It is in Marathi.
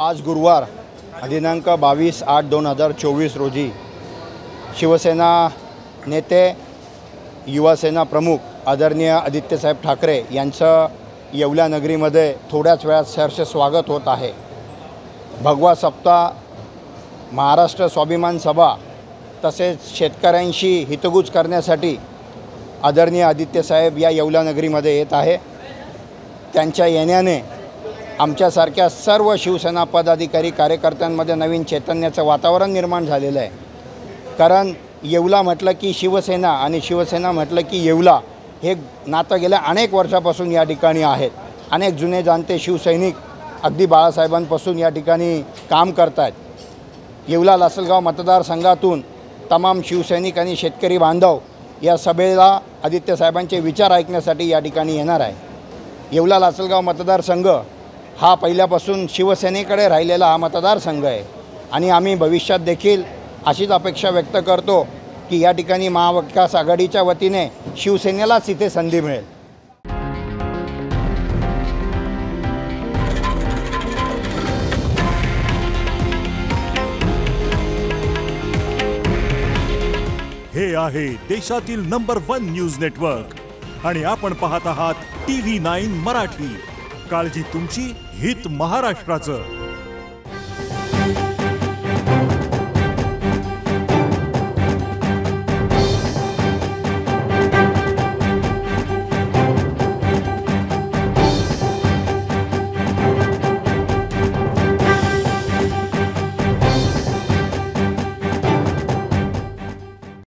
आज गुरुवार दिनांक 22/8/2024 रोजी शिवसेना नेते युवासेना प्रमुख आदरणीय आदित्यसाहेब ठाकरे यांचं येवला नगरीमध्ये थोड्याच वेळात सहर्ष स्वागत होत आहे। भगवा सप्ताह, महाराष्ट्र स्वाभिमान सभा तसेच शेतकऱ्यांशी हितगुज करण्यासाठी आदरणीय आदित्यसाहेब या येवला नगरीमध्ये येत आहे। त्यांच्या येण्याने आमच्यासारख्या सर्व शिवसेना पदाधिकारी कार्यकर्त्यांमध्ये नवीन चैतन्याचं वातावरण निर्माण झालेलं आहे। कारण येवला म्हटलं की शिवसेना आणि शिवसेना म्हटलं की येवला हे नातं गेल्या अनेक वर्षापासून या ठिकाणी आहेत। अनेक जुने जाणते शिवसैनिक अगदी बाळासाहेबांपासून या ठिकाणी काम करतात। येवला लासलगाव मतदारसंघातून तमाम शिवसैनिक आणि शेतकरी बांधव या सभेला आदित्यसाहेबांचे विचार ऐकण्यासाठी या ठिकाणी येणार आहे। येवला लासलगाव मतदारसंघ हा पहिल्यापासून शिवसेनेकडे राहिलेला हा मतदारसंघ आहे आणि आम्ही भविष्यात देखील अशीच अपेक्षा व्यक्त करतो की या ठिकाणी महाविकास आघाडीच्या वतीने शिवसेनेलाच इथे संधी मिळेल। हे आहे देशातील नंबर 1 न्यूज नेटवर्क आणि आपण पाहत आहात TV9 मराठी। काळजी तुमची, हित महाराष्ट्राचं।